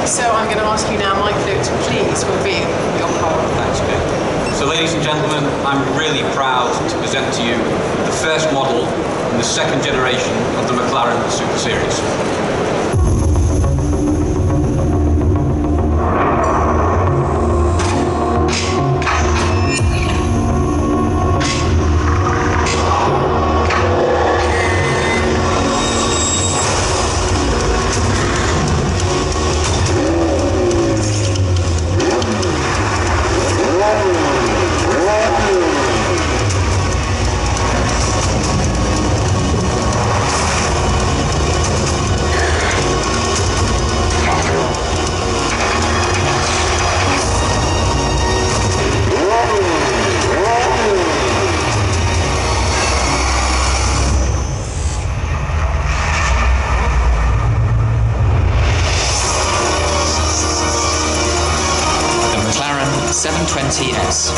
So I'm going to ask you now, Mike Duct, to please reveal your car. Thanks, Kate. So ladies and gentlemen, I'm really proud to present to you the first model in the second generation of the McLaren Super Series. The McLaren 720S.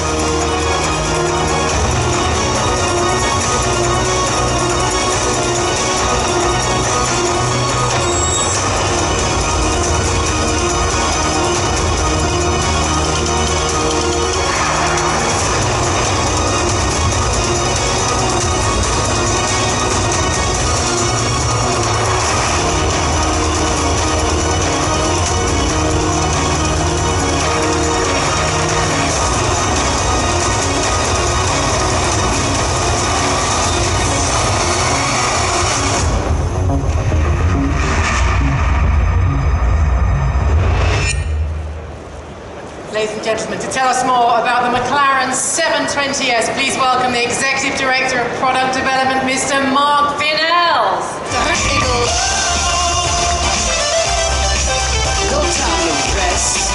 Ladies and gentlemen, to tell us more about the McLaren 720S, please welcome the Executive Director of Product Development, Mr. Mark Vinnells. No time to rest.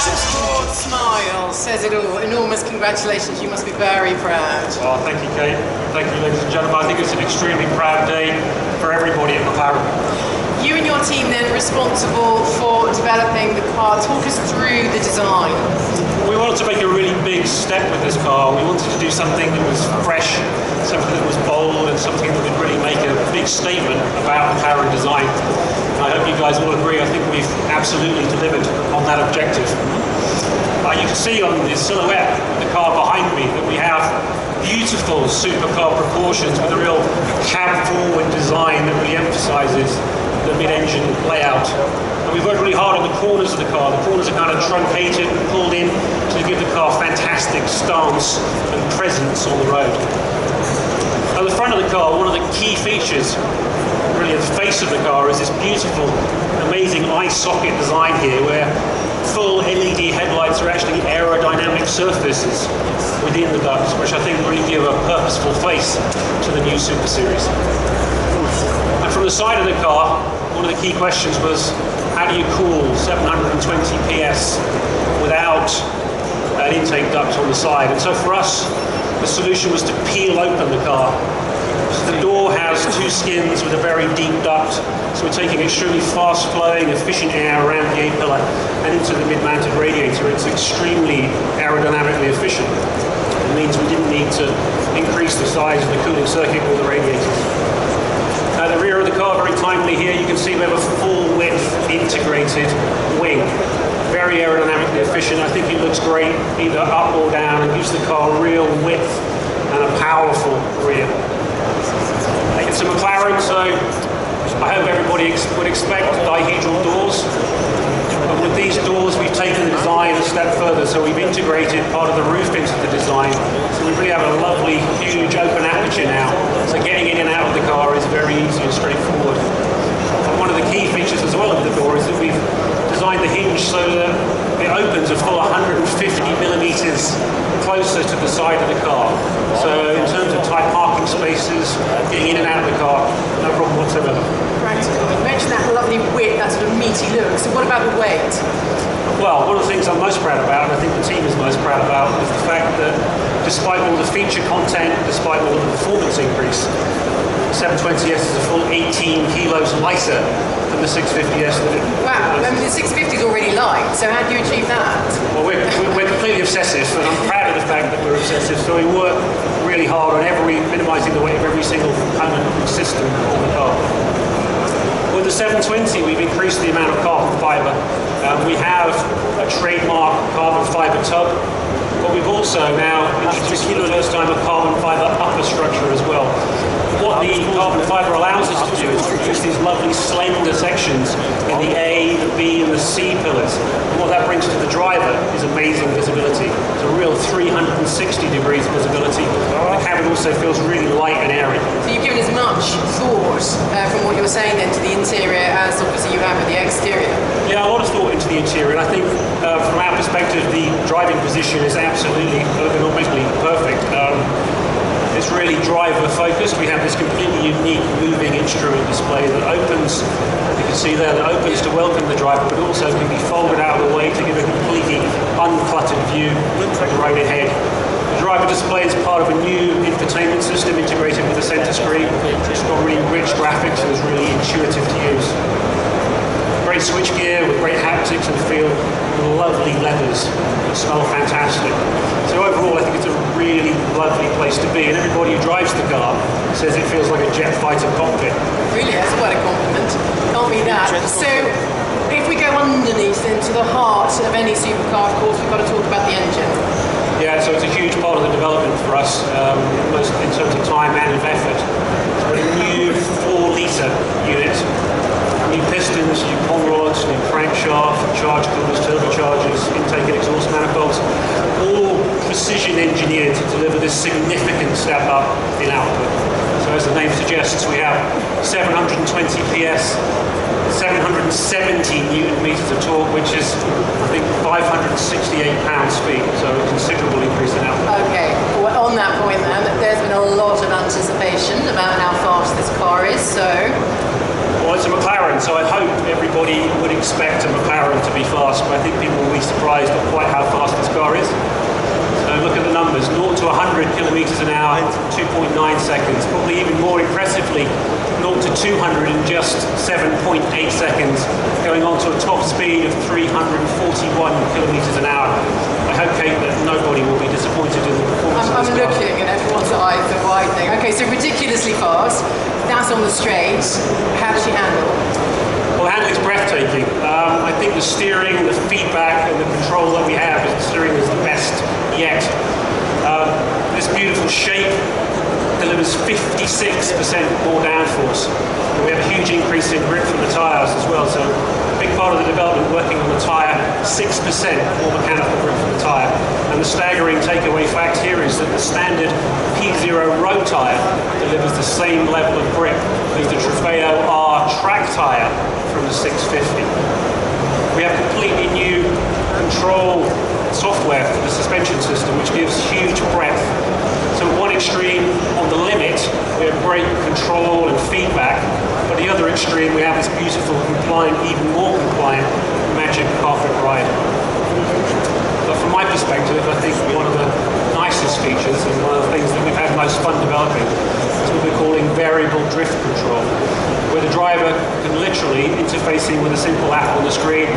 That broad smile says it all. Enormous congratulations. You must be very proud. Well, thank you, Kate. Thank you, ladies and gentlemen. I think it's an extremely proud day for everybody at McLaren. You and your team then responsible for developing the car. Talk us through the design. We wanted to make a really big step with this car. We wanted to do something that was fresh, something that was bold, and something that would really make a big statement about McLaren design. And I hope you guys all agree. I think we've absolutely delivered on that objective. You can see on the silhouette of the car behind me that we have beautiful supercar proportions with a real cab-forward design that really emphasises the mid-engine layout. And we've worked really hard on the corners of the car. The corners are kind of truncated and pulled in to give the car fantastic stance and presence on the road. At the front of the car, one of the key features, really at the face of the car, is this beautiful, amazing eye socket design here, where full LED headlights are actually aerodynamic surfaces within the ducts, which I think really give a purposeful face to the new Super Series. And from the side of the car, one of the key questions was, how do you cool 720 PS without an intake duct on the side? And so for us, the solution was to peel open the car. So the door has two skins with a very deep duct, so we're taking extremely fast-flowing, efficient air around the A-pillar and into the mid-mounted radiator. It's extremely aerodynamically efficient. It means we didn't need to increase the size of the cooling circuit or the radiators. At the rear of the car, very timely here, you can see we have a full-width integrated wing. Very aerodynamically efficient. I think it looks great either up or down and gives the car real width and a powerful rear. It's a McLaren, so I hope everybody would expect dihedral doors. But with these doors, we've taken the design a step further, so we've integrated part of the roof into the design. So we really have a lovely, huge open aperture now. So getting in and out of the car is very easy and straightforward. And one of the key features as well of the door is that we've designed the hinge so that it opens a full 150 millimeters closer to the side of the car. So in terms of tight parking spaces, getting in and out of the car, no problem whatsoever. Practical. You mentioned that lovely width, that sort of meaty look. So what about the weight? Well, one of the things I'm most proud about, and I think the team is most proud about, is the fact that despite all the feature content, despite all the performance increase, the 720S is a full 18 kilos lighter than the 650S. Wow, I mean the 650 is already light, so how do you achieve that? Well, we're completely obsessive, and I'm proud of the fact that we're obsessive, so we work really hard on minimising the weight of every single component and system on the car. With the the 720, we've increased the amount of carbon fibre. We have a trademark carbon fibre tub, but we've also now introduced for the first time a carbon fibre upper structure as well. What the carbon fibre allows us to do is produce these lovely slender sections in the A, the B and the C pillars. And what that brings to the driver is amazing visibility. It's a real 360 degrees visibility. The cabin also feels really light and airy. So you've given as much thought from what you were saying then to the interior as obviously you have with the exterior. Yeah, a lot of thought into the interior, and I think from our perspective the driving position is absolutely ergonomically perfect. It's really driver focused. We have this completely unique moving instrument display that opens, you can see there, that opens to welcome the driver, but also can be folded out of the way to give a completely uncluttered view of the road ahead. The driver display is part of a new infotainment system integrated with the centre screen. It's got really rich graphics and is really intuitive to use. Great switchgear with great haptics and feel, and lovely leathers that smell fantastic. So overall, I think it's a really lovely place to be, and everybody who drives the car says it feels like a jet fighter cockpit. Really, that's quite a compliment. Can't beat that. So, if we go underneath into the heart of any supercar, of course, we've got to talk about the engine. Yeah, so it's a huge part of the development for us, most in terms of time and of effort. So a new 4-litre unit. New pistons, new pong rods, new crankshaft, charge coolers, turbochargers, intake and exhaust manifolds, all precision engineered to deliver this significant step up in output. So as the name suggests, we have 720 PS, 770 Newton meters of torque, which is, I think, 568 pound-feet, so a considerable increase in output. Okay, well, on that point then, there's been a lot of anticipation about how fast this car is, so... Well, it's a McLaren, so I hope everybody would expect a McLaren to be fast, but I think people will be surprised at quite how fast this car is. So look at the numbers, 0 to 100 kilometers an hour in 2.9 seconds. Probably even more impressively, 0 to 200 in just 7.8 seconds, going on to a top speed of 341 kilometers an hour. I hope, Kate, that nobody will be disappointed in the performance of this car. I'm looking and everyone's eyes are widening. Okay, so ridiculously fast. That's on the straight. How does she handle? Well, the handling's breathtaking. I think the steering, the feedback, and the control that we have, the steering is the best yet. This beautiful shape delivers 56% more downforce. And we have a huge increase in grip from the tyres as well. So a big part of the development working on the tyre, 6% more mechanical grip from the tyre. And the staggering takeaway fact here is that the standard P0 road tyre delivers the same level of grip as the Trofeo R track tyre from the 650. We have completely new control software for the suspension system, which gives huge breadth. So at one extreme, on the limit, we have great control and feedback, but at the other extreme, we have this beautiful, compliant, even more compliant magic carpet ride. But from my perspective, I think one of the nicest features and one of the things that we've had most fun developing is what we're calling variable drift control, where the driver can literally, interfacing with a simple app on the screen,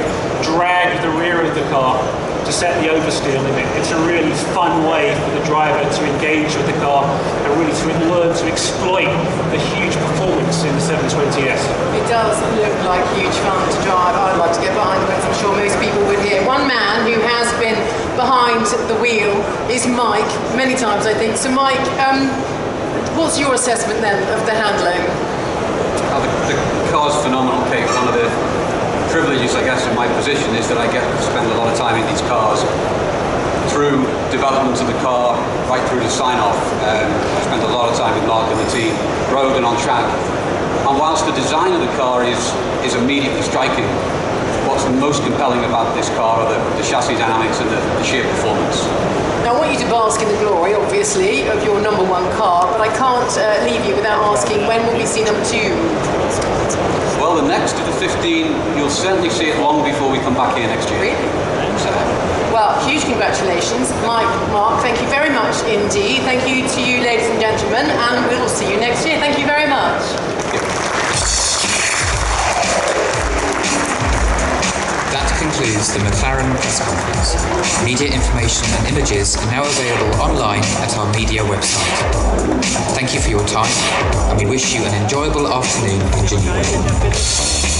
drag the rear of the car to set the oversteer limit. It's a really fun way for the driver to engage with the car and really to learn to exploit the huge performance in the 720S. It does look like huge fun to drive. I'd like to get behind it, as I'm sure most people would here. One man who has been behind the wheel is Mike, many times I think. So Mike, what's your assessment then of the handling? The car's phenomenal, Kate. One of the privileges, I guess, in my position is that I get to spend a lot of time in these cars through development of the car right through to sign-off. I spent a lot of time with Mark and the team, road and on track. And whilst the design of the car is immediately striking, what's most compelling about this car are the chassis dynamics and the sheer performance. Now I want you to bask in the glory, obviously, of your #1 car, but I can't leave you without asking, when will we see #2? Well, the next of the 15, you'll certainly see it long before we come back here next year. Really? So, well, huge congratulations. Mike, Mark, thank you very much indeed. Thank you to you, ladies and gentlemen, and we will see you next year. Thank you very much. That concludes the McLaren press conference. Media information and images are now available online at our media website. Thank you for your time, and we wish you an enjoyable afternoon in Geneva.